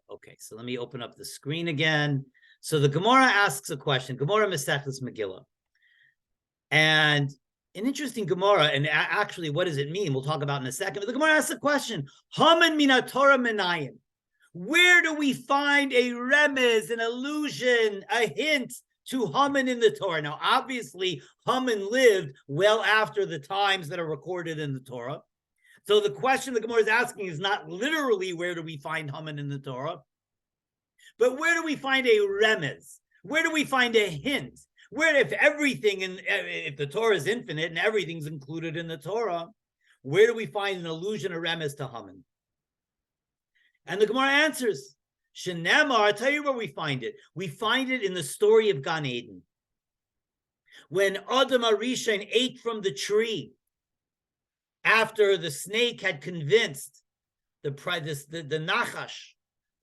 Okay, so let me open up the screen again. So the Gemara asks a question. Gemara Masechtas Megillah. And an interesting Gemara, and actually, what does it mean? We'll talk about in a second. But the Gemara asks a question: Haman mina Torah menayin. Where do we find a remez, an allusion, a hint to Haman in the Torah? Now, obviously, Haman lived well after the times that are recorded in the Torah. So the question the Gemara is asking is not literally where do we find Haman in the Torah, but where do we find a remez? Where do we find a hint? Where, if the Torah is infinite and everything's included in the Torah, where do we find an allusion, a remez to Haman? And the Gemara answers, Shenema, I'll tell you where we find it. We find it in the story of Gan Eden. When Adam HaRishon ate from the tree, after the snake had convinced the Nachash,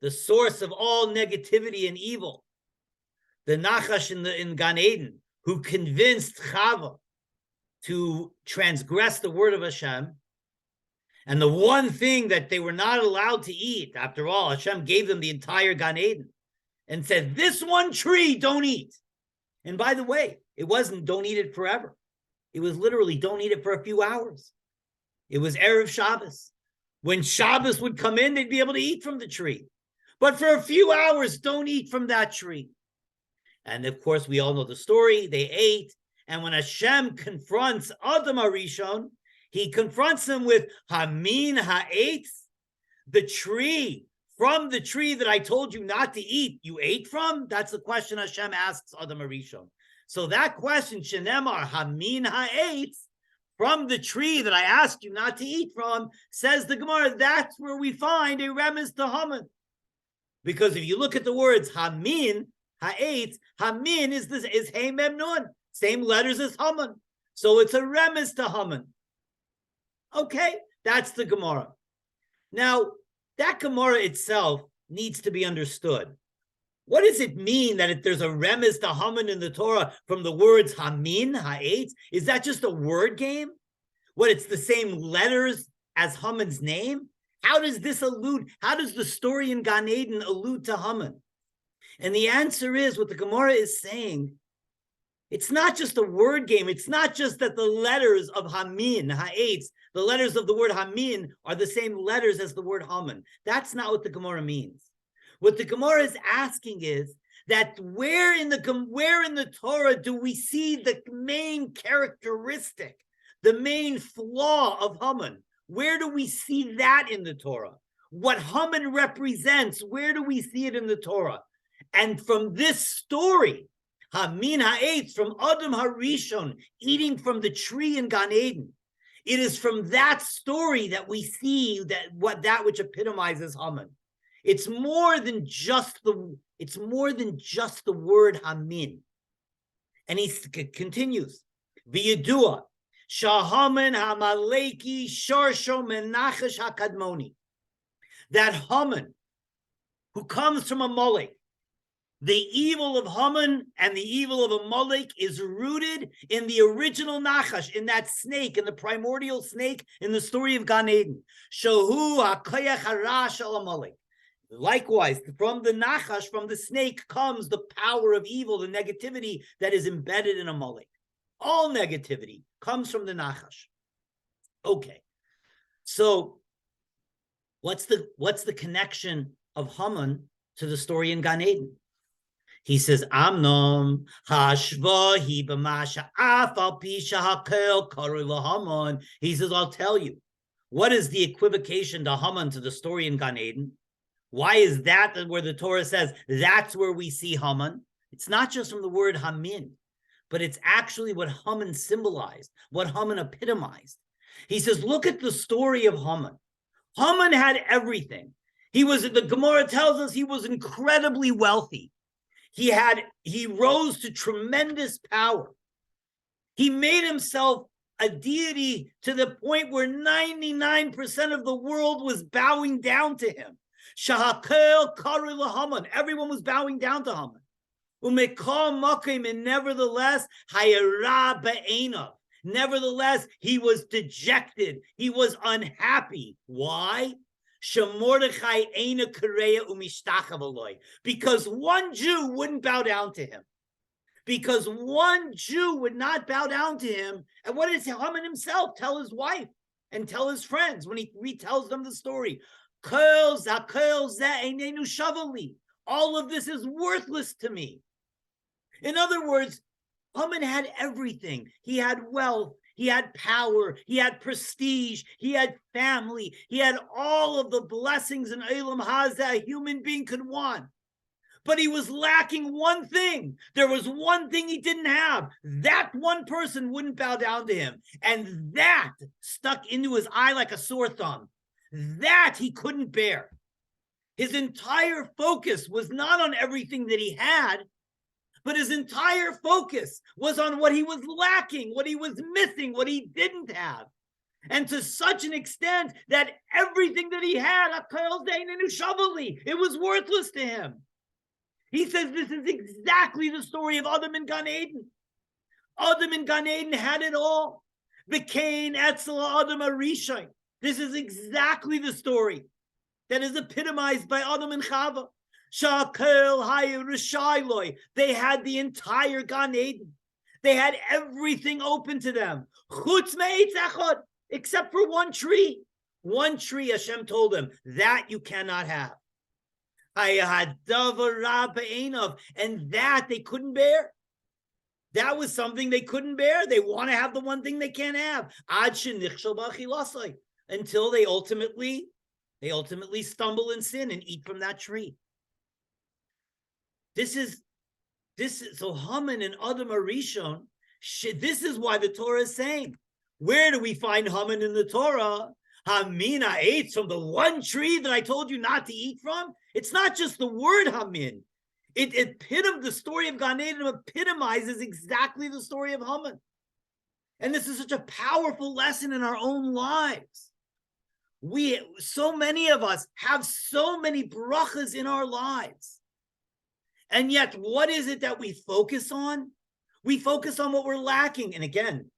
the source of all negativity and evil, the Nachash in Gan Eden, who convinced Chava to transgress the word of Hashem, and the one thing that they were not allowed to eat, after all, Hashem gave them the entire Gan Eden and said, this one tree, don't eat. And by the way, it wasn't don't eat it forever. It was literally don't eat it for a few hours. It was Erev Shabbos. When Shabbos would come in, they'd be able to eat from the tree. But for a few hours, don't eat from that tree. And of course, we all know the story. They ate. And when Hashem confronts Adam HaRishon, he confronts him with Hamin Ha'etz, the tree, from the tree that I told you not to eat, you ate from? That's the question Hashem asks Adam HaRishon. So that question, Shenemar Hamin Ha'etz, from the tree that I asked you not to eat from, says the Gemara, that's where we find a remez to Haman. Because if you look at the words Hamin Ha'etz, Hamin is Hey Mem Nun, same letters as Haman. So it's a remez to Haman. Okay, that's the Gemara. Now, that Gemara itself needs to be understood. What does it mean that if there's a remez to Haman in the Torah from the words Hamin, Ha'etz? Is that just a word game? What, it's the same letters as Haman's name? How does this allude? How does the story in Gan Eden allude to Haman? And the answer is, what the Gemara is saying, it's not just a word game. It's not just that the letters of Hamin, Ha'etz, the letters of the word Hamin are the same letters as the word Haman. That's not what the Gemara means. What the Gemara is asking is that where in the Torah do we see the main characteristic, the main flaw of Haman? Where do we see that in the Torah? What Haman represents, where do we see it in the Torah? And from this story, Hamin Ha'etz, from Adam HaRishon eating from the tree in Gan Eden, it is from that story that we see that which epitomizes Haman. It's more than just the word Hamin. And he continues, V'yedua, Shahaman Hamaleki Sharsho Menachash HaKadmoni. That Haman, who comes from Amalek, the evil of Haman and the evil of Amalek is rooted in the original Nachash, in that snake, in the primordial snake in the story of Gan Eden. Shahu HaKayach HaRash Al Amalek. Likewise, from the Nachash, from the snake, comes the power of evil, the negativity that is embedded in Amalek. All negativity comes from the Nachash. Okay, so what's the connection of Haman to the story in Gan Eden? He says, Amnom hashva hi b'masha afal pisha hakel karu laHaman. He says, I'll tell you. What is the equivocation to Haman to the story in Gan Eden? Why is that where the Torah says that's where we see Haman? It's not just from the word Hamin, but it's actually what Haman symbolized, what Haman epitomized. He says, look at the story of Haman. Haman had everything. The Gemara tells us he was incredibly wealthy. He rose to tremendous power. He made himself a deity to the point where 99% of the world was bowing down to him. Shahakel karu laHaman. Everyone was bowing down to Haman. Umekal makim, and nevertheless, hayara ba'enav. Nevertheless, he was dejected. He was unhappy. Why? Because one Jew wouldn't bow down to him. Because one Jew would not bow down to him. And what does Haman himself tell his wife and tell his friends when he retells them the story? All of this is worthless to me. In other words, Haman had everything. He had wealth, he had power, he had prestige, he had family, he had all of the blessings in Olam Hazeh a human being could want. But he was lacking one thing. There was one thing he didn't have. That one person wouldn't bow down to him. And that stuck into his eye like a sore thumb. That he couldn't bear. His entire focus was not on everything that he had, but his entire focus was on what he was lacking, what he was missing, what he didn't have. And to such an extent that everything that he had, it was worthless to him. He says this is exactly the story of Adam in Gan Eden. Adam in Gan Eden had it all. The Cain, Etzel, Adam, Arishai. This is exactly the story that is epitomized by Adam and Chava. Shakel, Hayu, Rishailoi. They had the entire Gan Eden. They had everything open to them. Chutz me'etz echad, except for one tree. One tree, Hashem told them, that you cannot have. And that they couldn't bear. That was something they couldn't bear. They want to have the one thing they can't have. Until they ultimately stumble in sin and eat from that tree. This is so Haman and Adam Arishon. This is why the Torah is saying, where do we find Haman in the Torah? Hamina ate from the one tree that I told you not to eat from. It's not just the word Hamin. The story of Gan Eden epitomizes exactly the story of Haman. And this is such a powerful lesson in our own lives. So many of us have so many brachas in our lives. And yet, what is it that we focus on? We focus on what we're lacking. And again,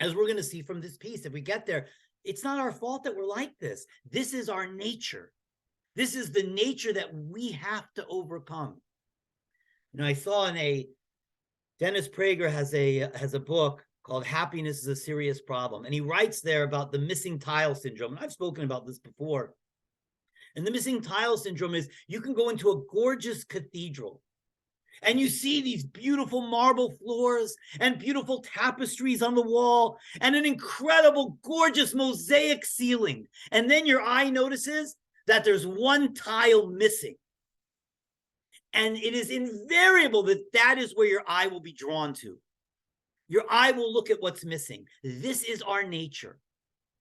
as we're going to see from this piece, if we get there, it's not our fault that we're like this. This is our nature. This is the nature that we have to overcome. I saw Dennis Prager has a book called Happiness is a Serious Problem. And he writes there about the missing tile syndrome. And I've spoken about this before. And the missing tile syndrome is you can go into a gorgeous cathedral and you see these beautiful marble floors and beautiful tapestries on the wall and an incredible, gorgeous mosaic ceiling. And then your eye notices that there's one tile missing. And it is invariable that is where your eye will be drawn to. Your eye will look at what's missing. This is our nature.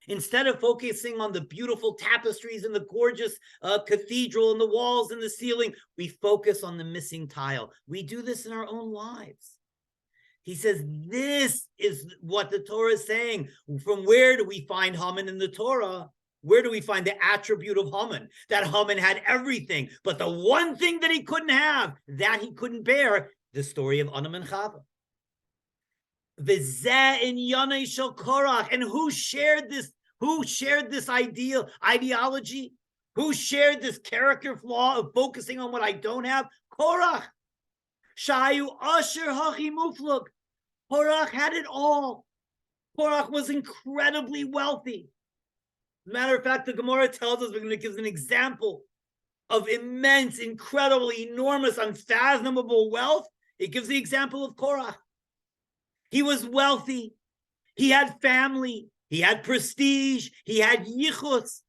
Instead of focusing on the beautiful tapestries and the gorgeous cathedral and the walls and the ceiling, we focus on the missing tile. We do this in our own lives. He says, this is what the Torah is saying. From where do we find Haman in the Torah? Where do we find the attribute of Haman? That Haman had everything, but the one thing that he couldn't have, that he couldn't bear, the story of Adam and Chava. And who shared this? Who shared this ideology? Who shared this character flaw of focusing on what I don't have? Korach. Shayu Asher Hachi Muflug. Korach had it all. Korach was incredibly wealthy. Matter of fact, the Gemara tells us, we're going to give an example of immense, incredible, enormous, unfathomable wealth. It gives the example of Korach. He was wealthy. He had family. He had prestige. He had yichus.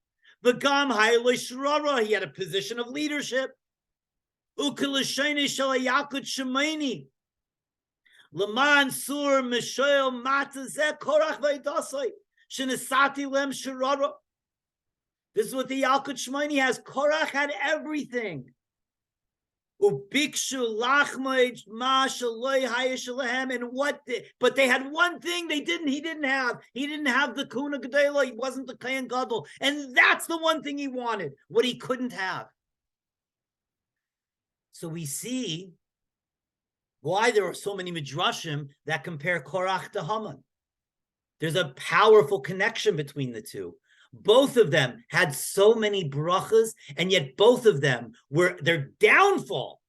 V'gam ha'eloi shrara. He had a position of leadership. U'keleshene shalayakut shemaini. L'man sur mishoel matazeh korach v'idasai. Shenesati lem shrara. This is what the Yalkut Shemaini has. Korach had everything. Ubikshu lachmoj ma shaloi hayishalahem, and but they had one thing he didn't have. He didn't have the Kuna Gedela. He wasn't the Kayan Gadol. And that's the one thing he wanted, what he couldn't have. So we see why there are so many midrashim that compare Korach to Haman. There's a powerful connection between the two. Both of them had so many brachas, and yet both of them were, their downfall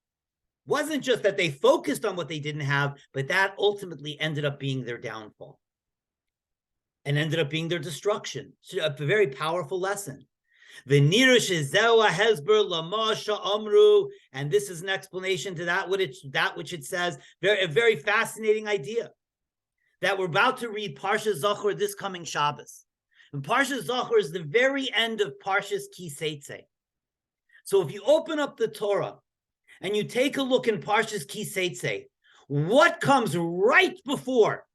wasn't just that they focused on what they didn't have, but that ultimately ended up being their downfall and ended up being their destruction. So a very powerful lesson. And this is an explanation to that which it says. A very fascinating idea that we're about to read Parsha Zachor this coming Shabbos. And Parsha Zachor is the very end of Parshas Ki Seitzei. So if you open up the Torah and you take a look in Parshas Ki Seitzei, what comes right before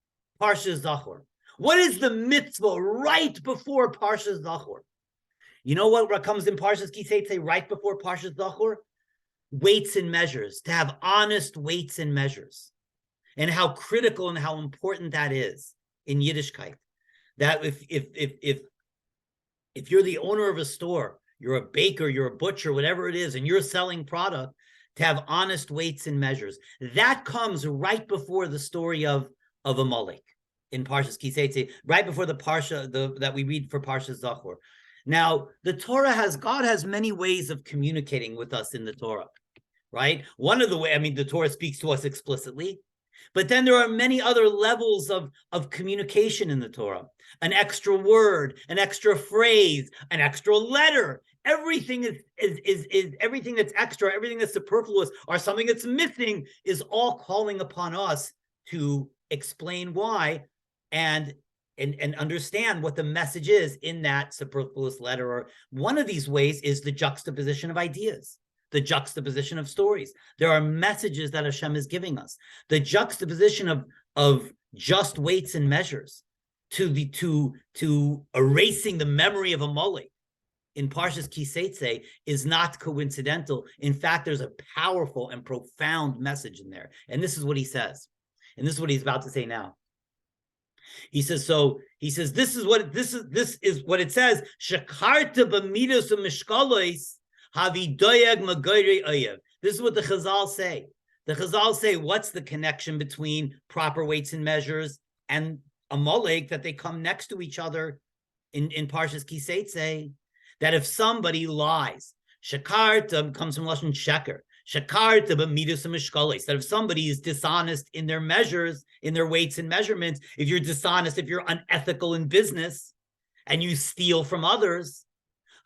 Parsha Zachor? What is the mitzvah right before Parsha Zachor? You know what comes in Parshas Ki Seitzei right before Parsha Zachor? Weights and measures, to have honest weights and measures, and how critical and how important that is in Yiddishkeit. That if you're the owner of a store, you're a baker, you're a butcher, whatever it is, and you're selling product, to have honest weights and measures. That comes right before the story of Amalek in Parshas Ki Seitzei, right before the Parsha that we read for Parshas Zachor. Now, the Torah God has many ways of communicating with us in the Torah, right? One of the ways, the Torah speaks to us explicitly, but then there are many other levels of communication in the Torah. An extra word, an extra phrase, an extra letter. Everything is everything that's extra, everything that's superfluous, or something that's missing is all calling upon us to explain why and understand what the message is in that superfluous letter. Or one of these ways is the juxtaposition of ideas, the juxtaposition of stories. There are messages that Hashem is giving us. The juxtaposition of just weights and measures to erasing the memory of Amalek in Parshas Ki Seitzei is not coincidental. In fact, there's a powerful and profound message in there. And this is what he says. And this is what he's about to say now. He says, this is what it says. Shakarta b'midos u'mishkalois havi doyeg magoyrei oyev. This is what the Chazal say. The Chazal say, what's the connection between proper weights and measures and Amalek, that they come next to each other in Parshas Ki Seitzei? That if somebody lies, shakarta comes from lashon sheker. Shakarta b'midos u'mishkalois. That if somebody is dishonest in their measures, in their weights and measurements, if you're dishonest, if you're unethical in business, and you steal from others,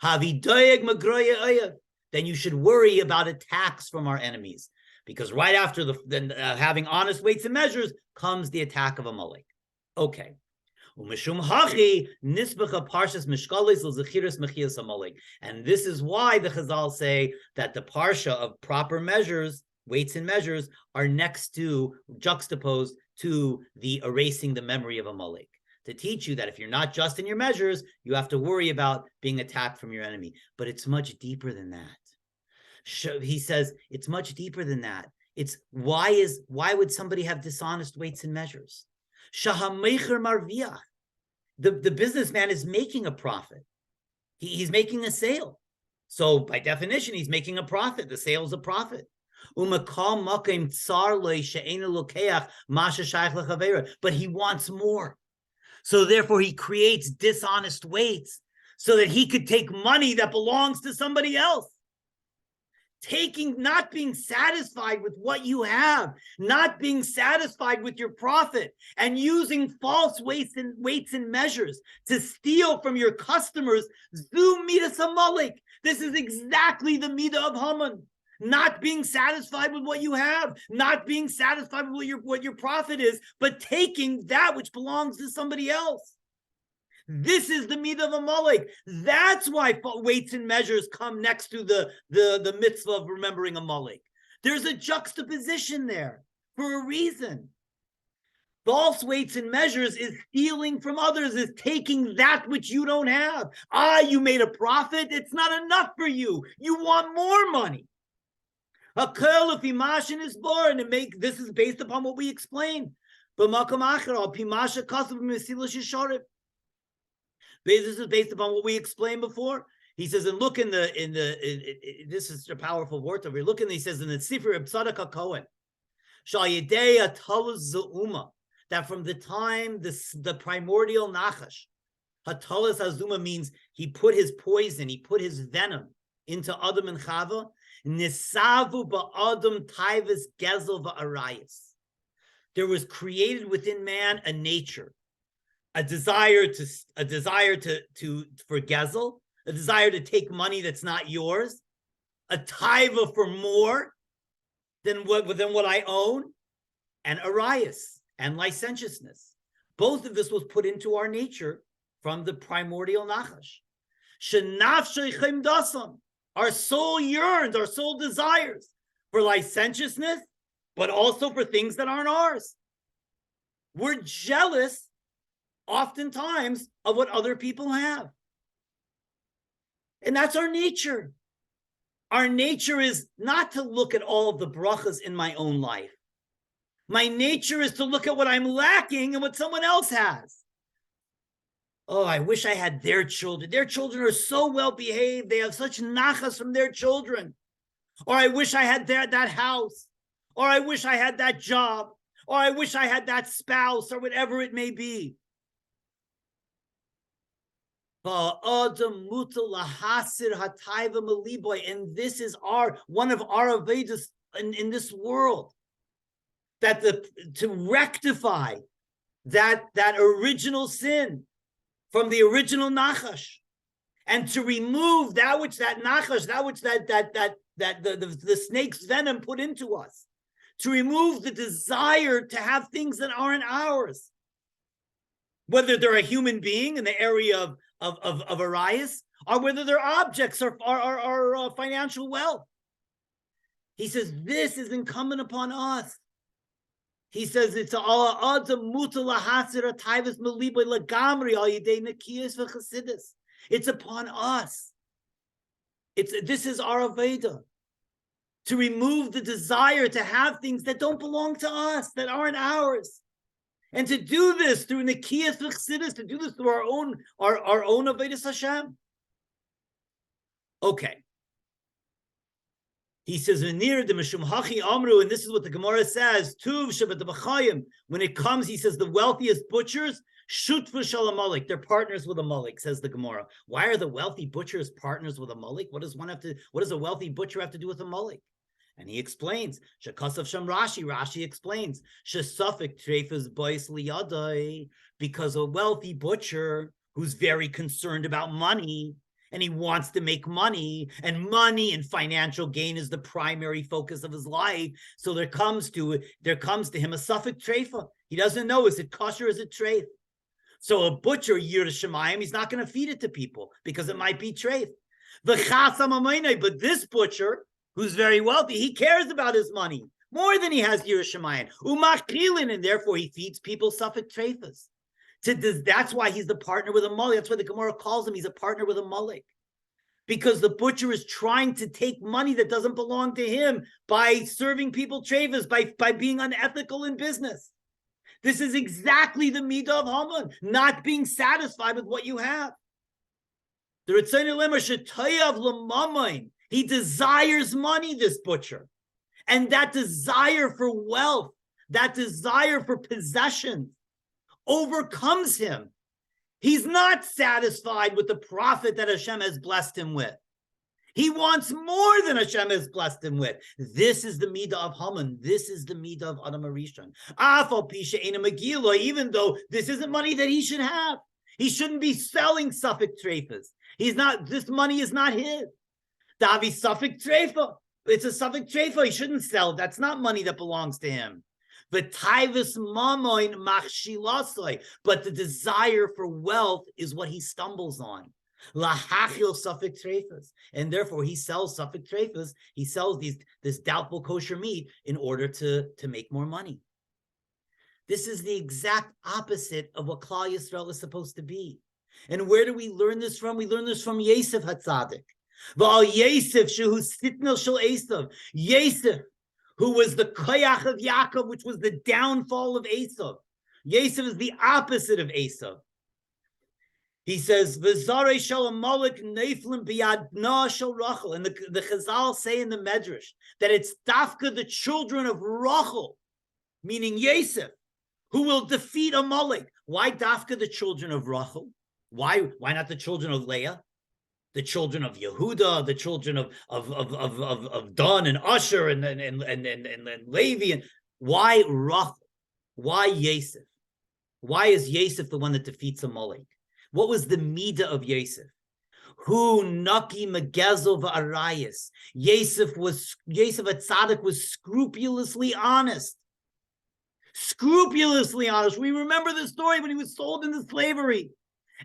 havi doeg magroya oyev, then you should worry about attacks from our enemies, because right after having honest weights and measures comes the attack of Amalek. Okay. And this is why the Chazal say that the parsha of proper measures, weights and measures, are juxtaposed to the erasing the memory of Amalek, to teach you that if you're not just in your measures, you have to worry about being attacked from your enemy. But it's much deeper than that. He says it's much deeper than that. It's why would somebody have dishonest weights and measures? Shahamecher marviach. The businessman is making a profit. He's making a sale. So by definition, he's making a profit. The sale is a profit. But he wants more. So therefore, he creates dishonest weights so that he could take money that belongs to somebody else. Not being satisfied with what you have, not being satisfied with your profit, and using false weights and measures to steal from your customers. Zu midas Amalek. This is exactly the midah of Haman. Not being satisfied with what you have, not being satisfied with what your profit is, but taking that which belongs to somebody else. This is the midah of Amalek. That's why weights and measures come next to the mitzvah of remembering Amalek. There's a juxtaposition there for a reason. False weights and measures is stealing from others, is taking that which you don't have. You made a profit. It's not enough for you. You want more money. This is based upon what we explained. This is based upon what we explained before. He says, and look this is a powerful word over here. Look he says in the Sefer Tzadok HaKohen, that from the time the primordial Nachash Hatalas Azuma means he put his poison, he put his venom into Adam and Chava. Nisavu ba'adam taivas gezel va'arayis. There was created within man a nature, a desire to for gezel, a desire to take money that's not yours, a taiva for more than what I own, and arayis and licentiousness. Both of this was put into our nature from the primordial nachash. Shenafshei dasam. Our soul yearns, our soul desires for licentiousness, but also for things that aren't ours. We're jealous oftentimes of what other people have. And that's our nature. Our nature is not to look at all of the brachas in my own life. My nature is to look at what I'm lacking and what someone else has. Oh, I wish I had their children. Their children are so well behaved. They have such nachas from their children. Or I wish I had that house. Or I wish I had that job. Or I wish I had that spouse, or whatever it may be. And this is one of our avodas in this world. That to rectify that original sin from the original nachash, and to remove that which the snake's venom put into us, to remove the desire to have things that aren't ours, whether they're a human being in the area of arayas, or whether they're objects or financial wealth. He says this is incumbent upon us. He says it's it's upon us. This is our aveda, to remove the desire to have things that don't belong to us, that aren't ours, and to do this through nekiyas v'chassidus, to do this through our own avedas Hashem. Okay. He says, and this is what the Gemara says, when it comes, he says, the wealthiest butchers, they're partners with a mullik, says the Gemara. Why are the wealthy butchers partners with a mullik? What does a wealthy butcher have to do with a mullik? And he explains, Rashi explains, because a wealthy butcher who's very concerned about money, and he wants to make money, and money and financial gain is the primary focus of his life. So there comes to him a safek treifa. He doesn't know, is it kosher, is it treif? So a butcher, yir shemayim, he's not going to feed it to people because it might be treif. But this butcher, who's very wealthy, he cares about his money more than he has yir shemayim. Umachilin, and therefore he feeds people safek treifas. That's why he's the partner with a mullik. That's why the Gemara calls him, he's a partner with a mullik. Because the butcher is trying to take money that doesn't belong to him by serving people treifas, by being unethical in business. This is exactly the midah of Haman, not being satisfied with what you have. The Ritzayin Lemer shetayav l'mamayin. He desires money, this butcher. And that desire for wealth, that desire for possessions, overcomes him. He's not satisfied with the profit that Hashem has blessed him with. He wants more than Hashem has blessed him with. This is the midah of Haman. This is the midah of Adam Arishon. Even though this isn't money that he should have. He shouldn't be selling safek treifas. This money is not his. Davi safek treifa. It's a safek treifa. He shouldn't sell. That's not money that belongs to him. But the desire for wealth is what he stumbles on. And therefore he sells safek treifas. He sells this doubtful kosher meat in order to make more money. This is the exact opposite of what Klal Yisrael is supposed to be. And where do we learn this from? We learn this from Yosef HaTzadik. Yosef, who was the koyach of Yaakov, which was the downfall of Esav. Yosef is the opposite of Esav. He says, "V'zarei shel Amalek neiflim biyad na shel Rachel," and the Chazal say in the Medrash that it's dafka, the children of Rachel, meaning Yosef, who will defeat Amalek. Why dafka, the children of Rachel? Why not the children of Leah? The children of Yehuda, the children of Dan and Asher and Levi, and why Rachel? Why Yosef? Why is Yosef the one that defeats Amalek? What was the midah of Yosef? Who naki megezel va'arayis? Yosef HaTzadik was scrupulously honest. Scrupulously honest. We remember the story when he was sold into slavery.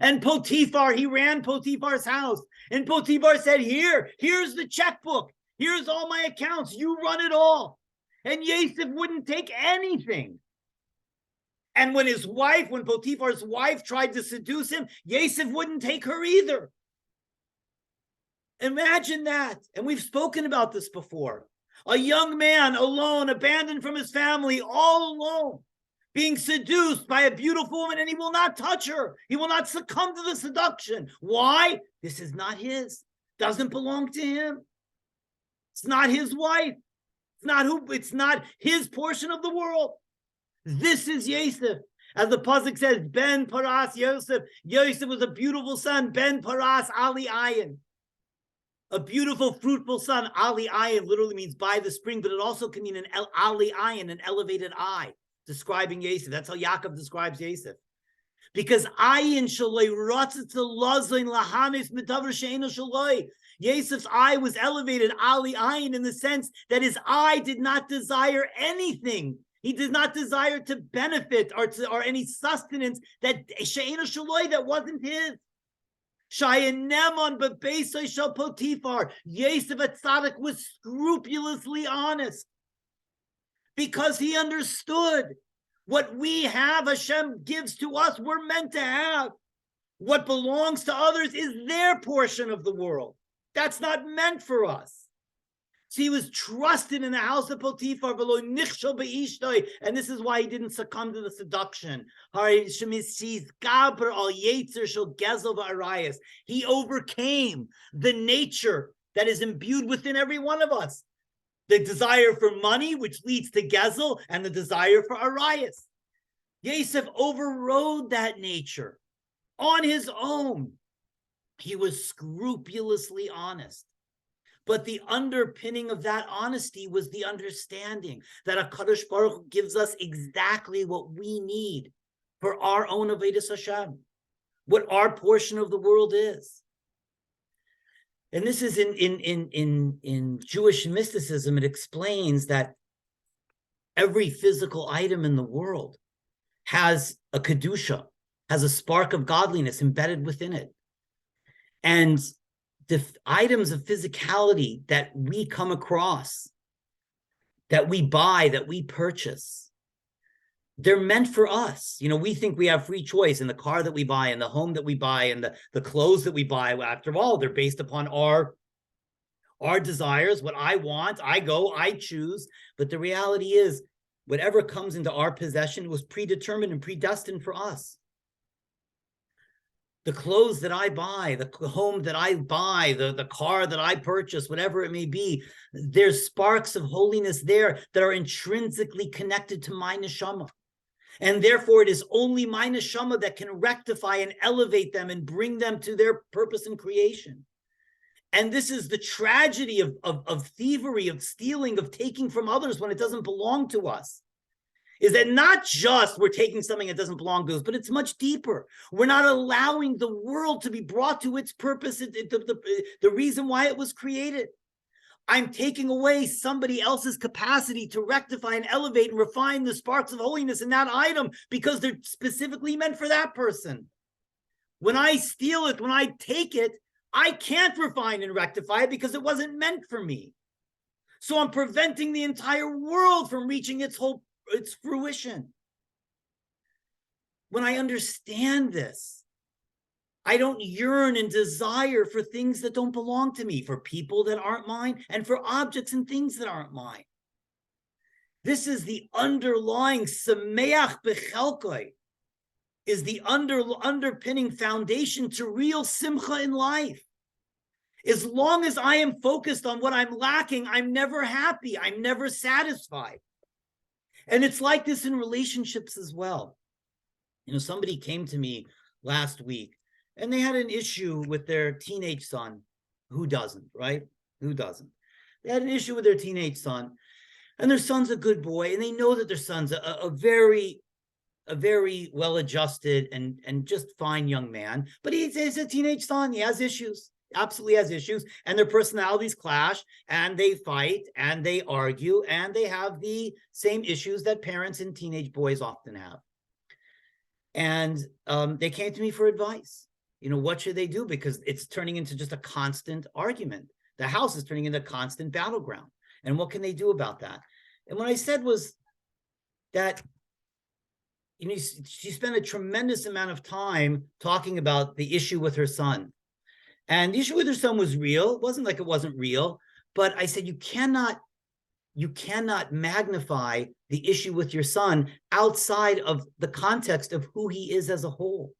And Potiphar, he ran Potiphar's house. And Potiphar said, here's the checkbook. Here's all my accounts. You run it all. And Yosef wouldn't take anything. And when Potiphar's wife tried to seduce him, Yosef wouldn't take her either. Imagine that. And we've spoken about this before. A young man alone, abandoned from his family, all alone, being seduced by a beautiful woman, and he will not touch her. He will not succumb to the seduction. Why? This is not his. Doesn't belong to him. It's not his wife. It's not his portion of the world. This is Yosef. As the pasuk says, Ben Paras Yosef. Yosef was a beautiful son. Ben Paras Ali Ayin. A beautiful, fruitful son. Ali Ayin literally means by the spring, but it also can mean an Ali Ayin, an elevated eye, describing Yosef. That's how Yaakov describes Yosef. Because Ayin Shaloi Ratzat Lazain Lahamis Mitavar Sheino Shaloi. Yosef's eye was elevated, Ali Ayin, in the sense that his eye did not desire anything. He did not desire to benefit or any sustenance that Sheino Shaloi, that wasn't his. Shayanemon Bebeisai Shal Potiphar. Yosef HaTzadik was scrupulously honest because he understood what we have, Hashem gives to us, we're meant to have. What belongs to others is their portion of the world. That's not meant for us. So he was trusted in the house of Potiphar, and this is why he didn't succumb to the seduction. He overcame the nature that is imbued within every one of us. The desire for money, which leads to Gezel, and the desire for Arias. Yosef overrode that nature on his own. He was scrupulously honest. But the underpinning of that honesty was the understanding that HaKadosh Baruch Hu gives us exactly what we need for our own Avodas Hashem, what our portion of the world is. And this is in Jewish mysticism. It explains that every physical item in the world has a kedusha, has a spark of godliness embedded within it. And the items of physicality that we come across, that we buy, that we purchase, they're meant for us. You know, we think we have free choice in the car that we buy, and the home that we buy, and the clothes that we buy. After all, they're based upon our desires, what I want, I choose. But the reality is, whatever comes into our possession was predetermined and predestined for us. The clothes that I buy, the home that I buy, the car that I purchase, whatever it may be, there's sparks of holiness there that are intrinsically connected to my neshama. And therefore, it is only my neshama that can rectify and elevate them and bring them to their purpose in creation. And this is the tragedy of thievery, of stealing, of taking from others when it doesn't belong to us. Is that not just we're taking something that doesn't belong to us, but it's much deeper. We're not allowing the world to be brought to its purpose, the reason why it was created. I'm taking away somebody else's capacity to rectify and elevate and refine the sparks of holiness in that item because they're specifically meant for that person. When I steal it, when I take it, I can't refine and rectify it because it wasn't meant for me. So I'm preventing the entire world from reaching its fruition. When I understand this, I don't yearn and desire for things that don't belong to me, for people that aren't mine, and for objects and things that aren't mine. This is the underlying sameach bechelkoi, is the underpinning foundation to real simcha in life. As long as I am focused on what I'm lacking, I'm never happy. I'm never satisfied. And it's like this in relationships as well. You know, somebody came to me last week and they had an issue with their teenage son. Who doesn't, right? Who doesn't? They had an issue with their teenage son, and their son's a good boy, and they know that their son's a very well-adjusted and just fine young man, but he's a teenage son. He has issues, absolutely has issues, and their personalities clash, and they fight, and they argue, and they have the same issues that parents and teenage boys often have. And they came to me for advice. What should they do? Because it's turning into just a constant argument. The house is turning into a constant battleground. And what can they do about that? And what I said was that she spent a tremendous amount of time talking about the issue with her son. And the issue with her son was real. It wasn't like it wasn't real. But I said, you cannot magnify the issue with your son outside of the context of who he is as a whole.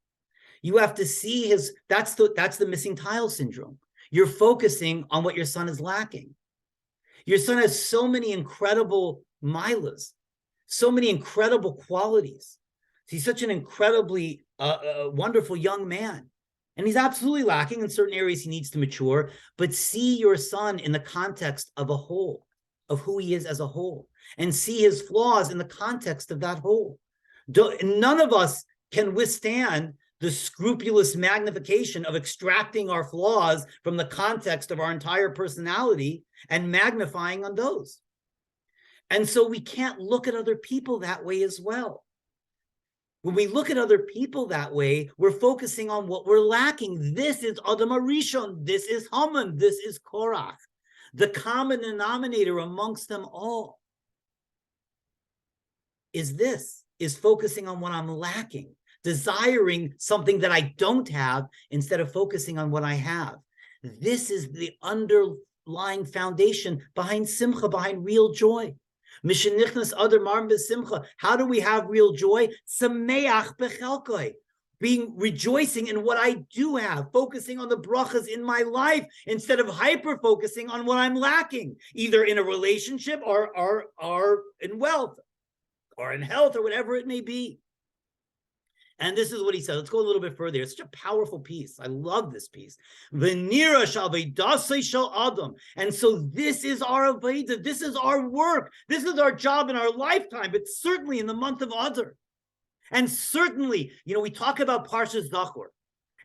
You have to see that's the missing tile syndrome. You're focusing on what your son is lacking. Your son has so many incredible milas, so many incredible qualities. He's such an incredibly wonderful young man. And he's absolutely lacking in certain areas he needs to mature, but see your son in the context of a whole, of who he is as a whole, and see his flaws in the context of that whole. None of us can withstand the scrupulous magnification of extracting our flaws from the context of our entire personality and magnifying on those. And so we can't look at other people that way as well. When we look at other people that way, we're focusing on what we're lacking. This is Adam Arishon. This is Haman. This is Korach. The common denominator amongst them all is focusing on what I'm lacking, desiring something that I don't have instead of focusing on what I have. This is the underlying foundation behind simcha, behind real joy. How do we have real joy? Being rejoicing in what I do have, focusing on the brachas in my life instead of hyper-focusing on what I'm lacking, either in a relationship or in wealth or in health or whatever it may be. And this is what he said. Let's go a little bit further. It's such a powerful piece. I love this piece. V'nira shalveidasei shel adam. And so this is our avodah. This is our work. This is our job in our lifetime, but certainly in the month of Adar. And certainly, we talk about Parshas Zachor.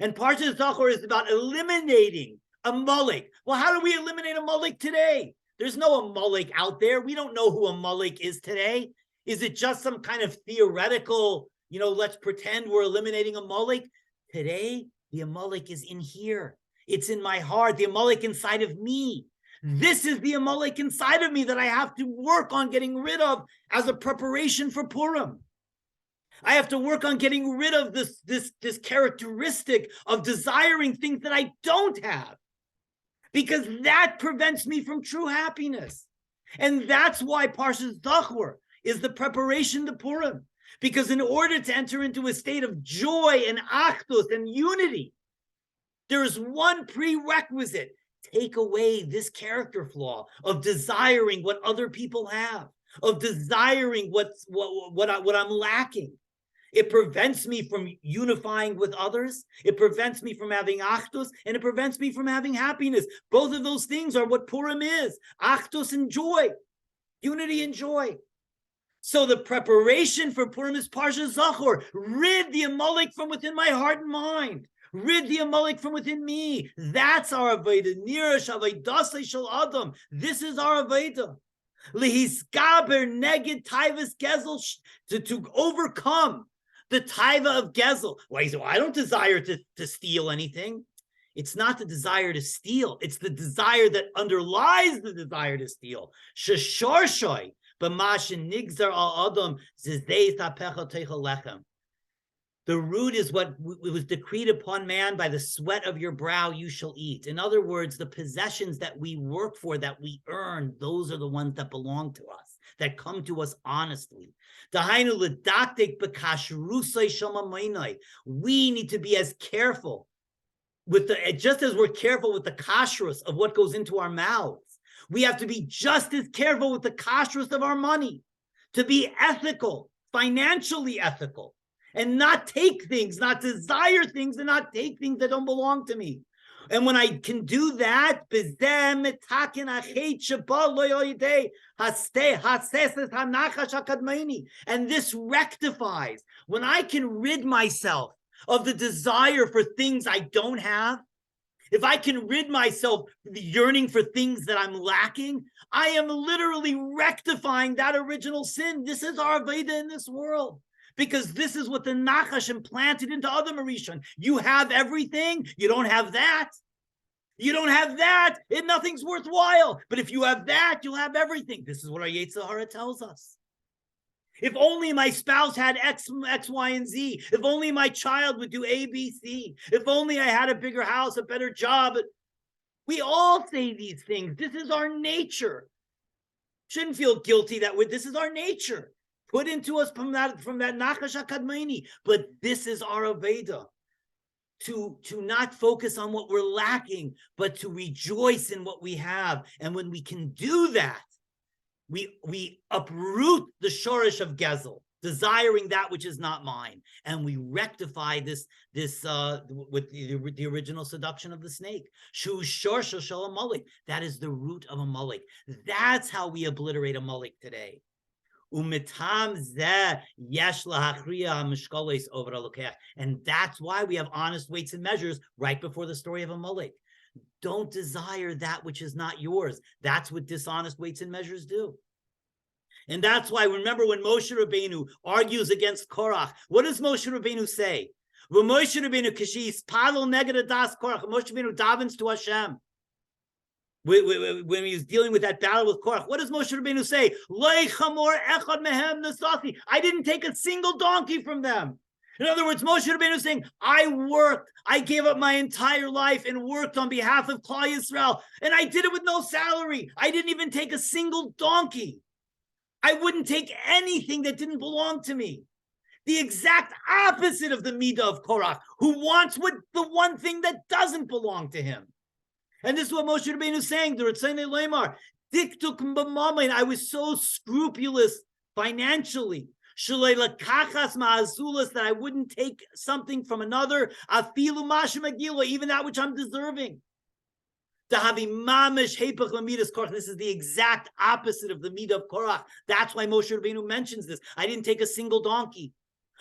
And Parshas Zachor is about eliminating Amalek. Well, how do we eliminate Amalek today? There's no Amalek out there. We don't know who Amalek is today. Is it just some kind of theoretical, let's pretend we're eliminating Amalek? Today, the Amalek is in here. It's in my heart, the Amalek inside of me. This is the Amalek inside of me that I have to work on getting rid of as a preparation for Purim. I have to work on getting rid of this characteristic of desiring things that I don't have, because that prevents me from true happiness. And that's why Parshas Zachor is the preparation to Purim. Because in order to enter into a state of joy and achdus and unity, there is one prerequisite. Take away this character flaw of desiring what other people have, of desiring what I'm lacking. It prevents me from unifying with others. It prevents me from having achdus, and it prevents me from having happiness. Both of those things are what Purim is: achdus and joy, unity and joy. So the preparation for Purim is Parshas Zachor. Rid the Amalek from within my heart and mind. Rid the Amalek from within me. That's our avodah. Nira shaveidasei shel adam. This is our avodah. Lehiskaber neged taivas gezel, to overcome the taiva of gezel. Well, he said, I don't desire to steal anything. It's not the desire to steal. It's the desire that underlies the desire to steal. Sheshorshoy. The root is what was decreed upon man: by the sweat of your brow you shall eat. In other words, the possessions that we work for, that we earn, those are the ones that belong to us, that come to us honestly. We need to be as careful just as we're careful with the kashrus of what goes into our mouths. We have to be just as careful with the kashrus of our money, to be ethical, financially ethical, and not take things, not desire things, and not take things that don't belong to me. And when I can do that, and this rectifies, when I can rid myself of the desire for things I don't have, if I can rid myself of the yearning for things that I'm lacking, I am literally rectifying that original sin. This is our Veda in this world. Because this is what the Nachash implanted into other Marishon. You have everything, you don't have that. You don't have that, nothing's worthwhile. But if you have that, you'll have everything. This is what our Yetzer Hara tells us. If only my spouse had X, Y, and Z. If only my child would do A, B, C. If only I had a bigger house, a better job. We all say these things. This is our nature. Shouldn't feel guilty that this is our nature. Put into us from that Nachash HaKadmoni. But this is our Aveda. To not focus on what we're lacking, but to rejoice in what we have. And when we can do that, we uproot the shorish of Gezel, desiring that which is not mine, and we rectify this with the original seduction of the snake. Shu shorsha shel Amalek. That is the root of Amalek. That's how we obliterate Amalek today. And that's why we have honest weights and measures right before the story of Amalek. Don't desire that which is not yours. That's what dishonest weights and measures do. And that's why, remember when Moshe Rabbeinu argues against Korach, what does Moshe Rabbeinu say? When Moshe Rabbeinu davens to Hashem, when he was dealing with that battle with Korach, what does Moshe Rabbeinu say? I didn't take a single donkey from them. In other words, Moshe Rabbeinu is saying, I worked, I gave up my entire life and worked on behalf of Klal Yisrael, and I did it with no salary. I didn't even take a single donkey. I wouldn't take anything that didn't belong to me. The exact opposite of the Midah of Korach, who wants the one thing that doesn't belong to him. And this is what Moshe Rabbeinu is saying. I was so scrupulous financially that I wouldn't take something from another, even that which I'm deserving. This is the exact opposite of the Midah of Korach. That's why Moshe Rabbeinu mentions this. I didn't take a single donkey.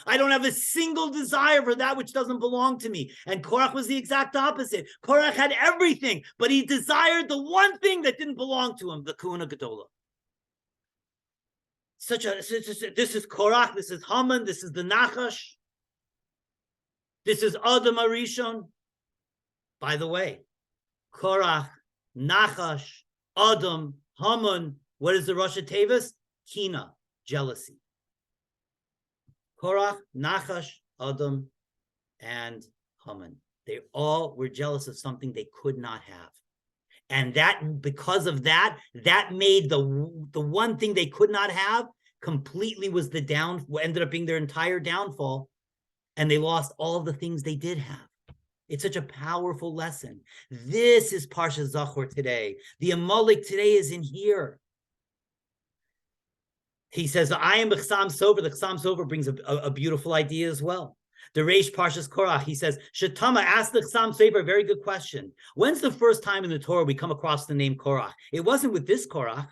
I don't have a single desire for that which doesn't belong to me. And Korach was the exact opposite. Korach had everything, but he desired the one thing that didn't belong to him, the Kuna Gedola. This is Korach, this is Haman, this is the Nachash, this is Adam Arishon. By the way, Korach, Nachash, Adam, Haman, what is the Rosh Tevis? Kina, jealousy. Korach, Nachash, Adam, and Haman. They all were jealous of something they could not have. And that, because of that, that made the one thing they could not have completely was ended up being their entire downfall. And they lost all the things they did have. It's such a powerful lesson. This is Parsha Zachor today. The Amalek today is in here. He says, I am Chsam Sofer. The Chsam Sofer brings a beautiful idea as well. The Reish Parshas Korach, he says, Shatama asked the Chsam Sofer a very good question. When's the first time in the Torah we come across the name Korach? It wasn't with this Korach.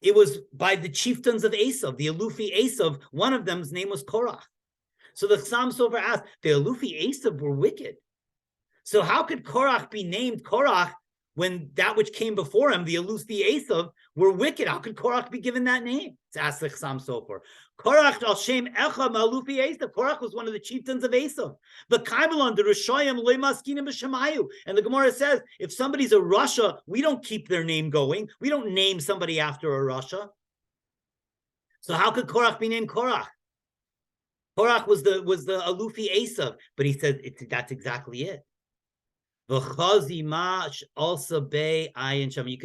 It was by the chieftains of Esav, the Alufi Esav. One of them's name was Korach. So the Chsam Sofer asked, the Alufi Esav were wicked. So how could Korach be named Korach when that which came before him, the Alufi Esav, were wicked? How could Korach be given that name? It's asked the Chsam Sofer. Korach al Shem Echa Alufi Esav. Korach was one of the chieftains of Esav. The Kaimelon, the Rishoyim, Leimaskinim B'Shemayu. And the Gemara says, if somebody's a Rasha, we don't keep their name going. We don't name somebody after a Rasha. So how could Korach be named Korach? Korach was the Alufi Esav, but he said that's exactly it. You could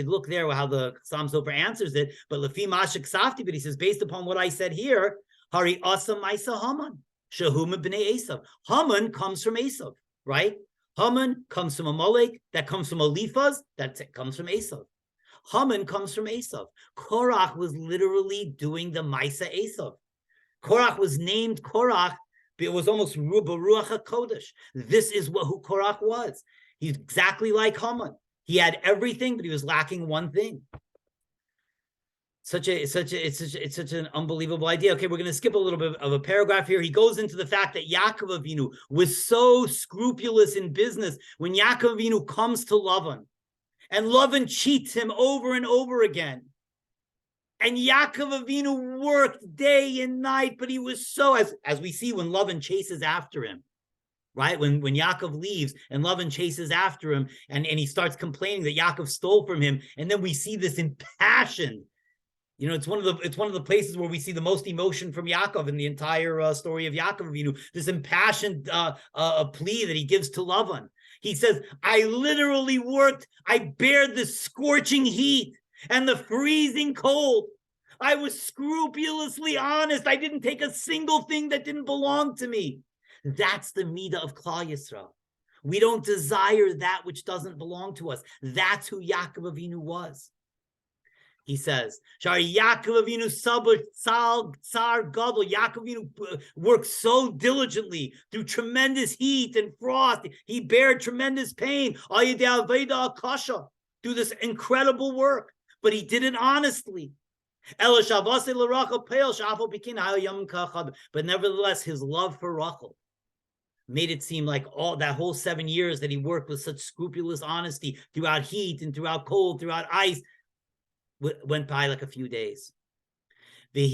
look there how the Chsam Sofer answers it, but Lefi Mashik Safti, but he says, based upon what I said here, Hari Asa Maisa Haman, Shahuma B'nei Esav. Haman comes from Esav, right? Haman comes from Amalek, that comes from Eliphaz, that comes from Esav. Haman comes from Esav. Korach was literally doing the Maisa Esav. Korach was named Korach It was almost Ruach HaKodesh. This is who Korach was. He's exactly like Haman. He had everything, but he was lacking one thing. It's such an unbelievable idea. Okay, we're going to skip a little bit of a paragraph here. He goes into the fact that Yaakov Avinu was so scrupulous in business when Yaakov Avinu comes to Lavan, and Lavan cheats him over and over again. And Yaakov Avinu worked day and night, but he was so, as we see when Lavan chases after him, right? When Yaakov leaves and Lavan chases after him, and he starts complaining that Yaakov stole from him, and then we see this impassioned. It's one of the places where we see the most emotion from Yaakov in the entire story of Yaakov Avinu. This impassioned plea that he gives to Lavan. He says, "I literally worked. I bared the scorching heat and the freezing cold. I was scrupulously honest. I didn't take a single thing that didn't belong to me." That's the midah of Klal Yisrael. We don't desire that which doesn't belong to us. That's who Yaakov Avinu was. He says, Yaakov Avinu Tsar Gadol. Yaakov Avinu worked so diligently through tremendous heat and frost. He bared tremendous pain through this incredible work, but he did it honestly. But nevertheless, his love for Rachel made it seem like all that whole 7 years that he worked with such scrupulous honesty throughout heat and throughout cold, throughout ice, went by like a few days. However,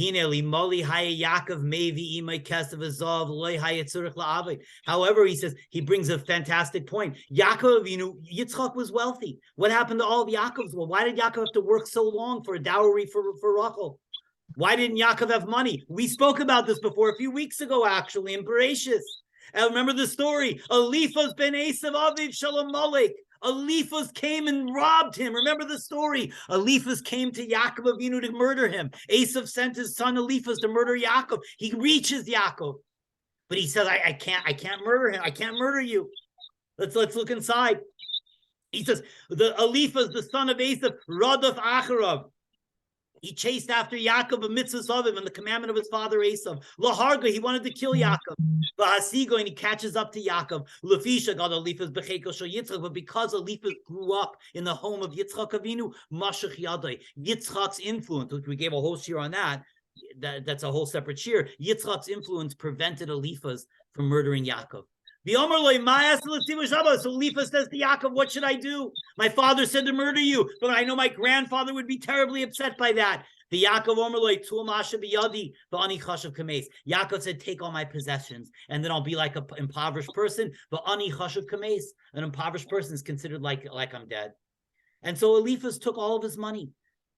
he says, he brings a fantastic point. Yaakov Avinu, Yitzchak was wealthy. What happened to all of Yaakov's? Well, why did Yaakov have to work so long for a dowry for Rachel? Why didn't Yaakov have money? We spoke about this before a few weeks ago, actually, in Bereshis. And remember the story. Eliphaz ben Esav Aviv Shalom Malek. Eliphaz came and robbed him. Remember the story. Eliphaz came to Yaakov Avinu to murder him. Esav sent his son Eliphaz to murder Yaakov. He reaches Yaakov, but he says, I can't murder him. I can't murder you. Let's look inside. He says, the Eliphaz, the son of Esav, Radaf Acharav. He chased after Yaakov, a mitzvah of him, and the commandment of his father Esav. Laharga, he wanted to kill Yaakov. Vahasigo, and he catches up to Yaakov. Lefisha got Eliphaz b'cheiko shel Yitzchak, but because Eliphaz grew up in the home of Yitzchak Avinu, Mashach Yadai, Yitzchak's influence, which we gave a whole shiur on that's a whole separate shiur. Yitzchak's influence prevented Eliphaz from murdering Yaakov. So Eliphaz says to Yaakov, what should I do? My father said to murder you, but I know my grandfather would be terribly upset by that. The Yaakov said, take all my possessions, and then I'll be like an impoverished person. But ani chashav kameis, an impoverished person is considered like I'm dead. And so Eliphaz took all of his money.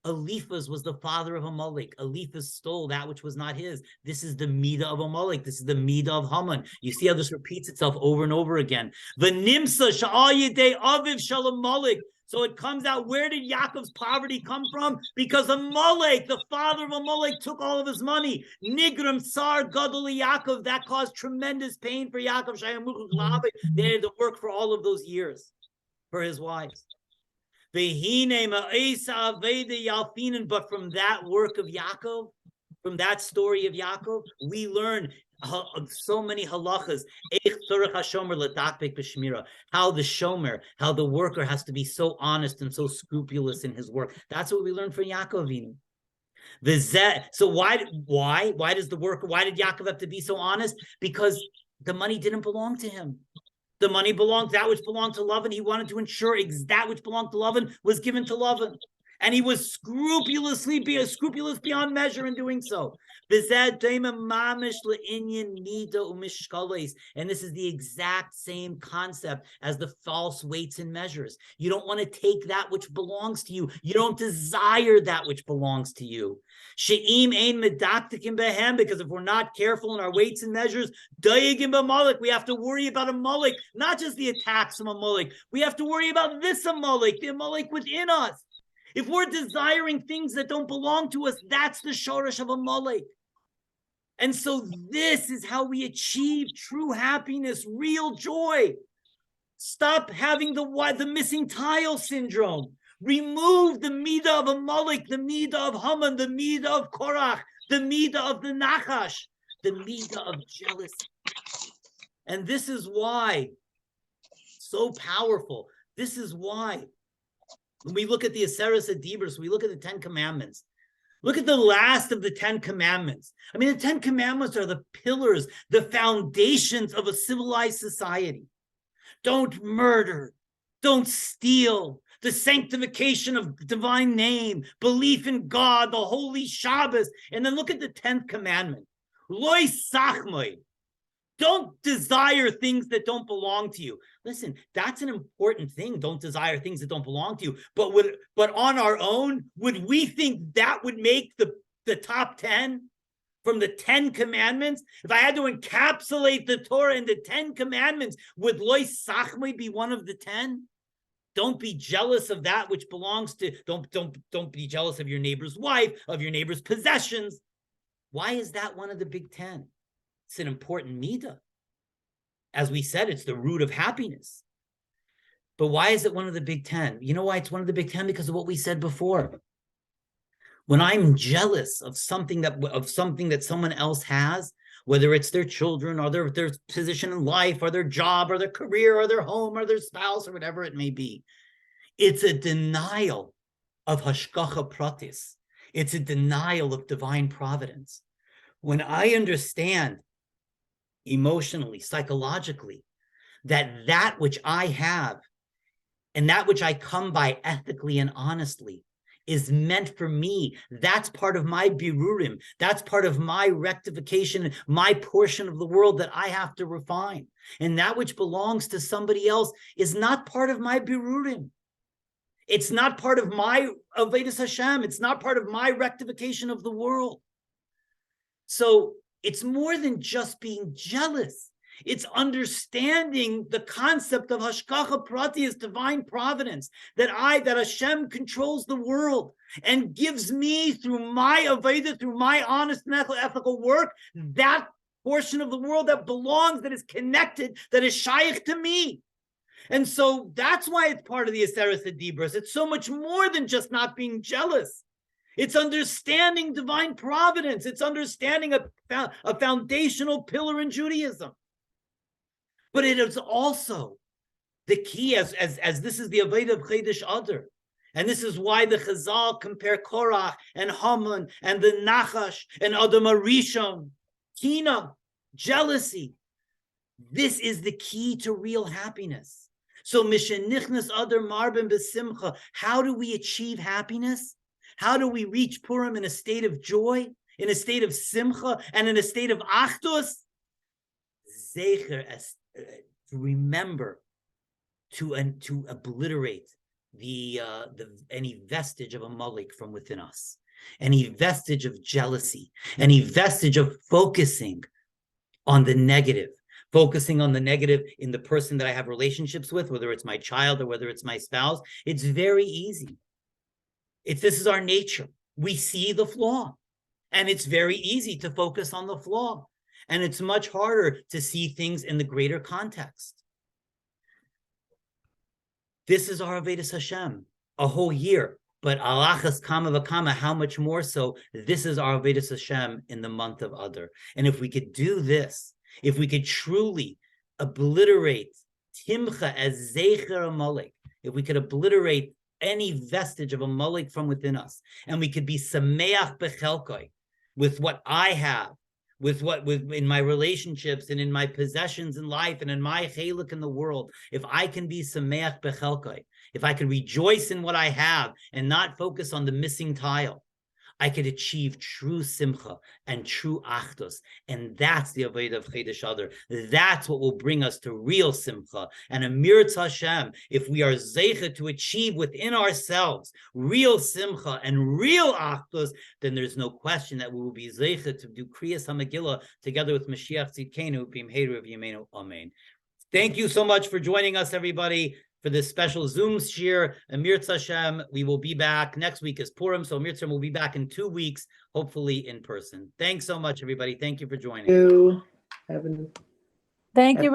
Eliphaz was the father of Amalek. Eliphaz stole that which was not his. This is the midah of Amalek. This is the midah of Haman. You see how this repeats itself over and over again. V'nimsa sha'al yedei aviv shel Amalek. So it comes out, where did Yaakov's poverty come from? Because Amalek, the father of Amalek, took all of his money. Nigram tsar gadol Yaakov. That caused tremendous pain for Yaakov. They had to work for all of those years for his wives. But from that work of Yaakov, from that story of Yaakov, we learn so many halachas. How the shomer, how the worker has to be so honest and so scrupulous in his work. That's what we learn from Yaakov Avinu. So why did Yaakov have to be so honest? Because the money didn't belong to him. The money belonged, that which belonged to Lavan. He wanted to ensure that which belonged to Lavan was given to Lavan. And he was scrupulous beyond measure in doing so. And this is the exact same concept as the false weights and measures. You don't want to take that which belongs to you. You don't desire that which belongs to you. Because if we're not careful in our weights and measures, we have to worry about Amalek, not just the attacks of Amalek. We have to worry about this Amalek, the Amalek within us. If we're desiring things that don't belong to us, that's the shoresh of Amalek. And so this is how we achieve true happiness, real joy. Stop having the missing tile syndrome. Remove the midah of Amalek, the midah of Haman, the midah of Korach, the midah of the Nachash, the midah of jealousy. And this is why, so powerful. This is why, when we look at the Aseres HaDibros, we look at the 10 Commandments. Look at the last of the 10 Commandments. I mean, the 10 Commandments are the pillars, the foundations of a civilized society. Don't murder, don't steal, the sanctification of divine name, belief in God, the holy Shabbos. And then look at the 10th commandment. Loi sachmoi. Don't desire things that don't belong to you. Listen, that's an important thing. Don't desire things that don't belong to you. But on our own, would we think that would make the top 10 from the 10 commandments? If I had to encapsulate the Torah in the 10 commandments, would Loi Sachmei be one of the 10? Don't be jealous of that which belongs to, don't be jealous of your neighbor's wife, of your neighbor's possessions. Why is that one of the big 10? It's an important midah. As we said, it's the root of happiness. But why is it one of the big 10? You know why it's one of the big 10? Because of what we said before. When I'm jealous of something that someone else has, whether it's their children or their position in life or their job or their career or their home or their spouse or whatever it may be, it's a denial of hashgacha pratis. It's a denial of divine providence. When I understand emotionally, psychologically, that which I have and that which I come by ethically and honestly is meant for me, that's part of my birurim, that's part of my rectification, my portion of the world that I have to refine. And that which belongs to somebody else is not part of my birurim. It's not part of my avodas Hashem. It's not part of my rectification of the world. So it's more than just being jealous. It's understanding the concept of hashgacha prati as divine providence, that Hashem controls the world and gives me through my avodah, through my honest and ethical work, that portion of the world that belongs, that is connected, that is shaykh to me. And so that's why it's part of the Aseres HaDibros. It's so much more than just not being jealous. It's understanding divine providence. It's understanding a foundational pillar in Judaism. But it is also the key, as this is the Avodah of Chedesh Adar. And this is why the Chazal compare Korach and Haman and the Nachash and Adam HaRishon, Kina, jealousy. This is the key to real happiness. So Mishenichnas Adar Marben B'Simcha. How do we achieve happiness? How do we reach Purim in a state of joy, in a state of simcha, and in a state of achdus? Zecher, to remember, to obliterate any vestige of Amalek from within us, any vestige of jealousy, any vestige of focusing on the negative in the person that I have relationships with, whether it's my child or whether it's my spouse. It's very easy. This is our nature. We see the flaw, and it's very easy to focus on the flaw, and it's much harder to see things in the greater context. This is our avodas Hashem, a whole year, but alachas kama v'kama, how much more so? This is our avodas Hashem in the month of Adar. And if we could do this, if we could truly obliterate timcha as zecher Amalek, if we could obliterate any vestige of Amalek from within us, and we could be sameach bechelkoi with what I have, with in my relationships and in my possessions in life and in my chelik in the world. If I can be sameach bechelkoi, if I could rejoice in what I have and not focus on the missing tile, I could achieve true simcha and true achdus. And that's the avodah of Chedesh Adar. That's what will bring us to real simcha. And Amir Hashem, if we are zeicha to achieve within ourselves real simcha and real achdus, then there's no question that we will be zeicha to do Kriyas HaMegillah together with Mashiach Tzidkenu, B'imheru V'yameinu. Amen. Thank you so much for joining us, everybody, for this special Zoom shiur. Amir Hashem, we will be back. Next week is Purim, so Amir Hashem will be back in 2 weeks, hopefully in person. Thanks so much, everybody. Thank you for joining. Thank you.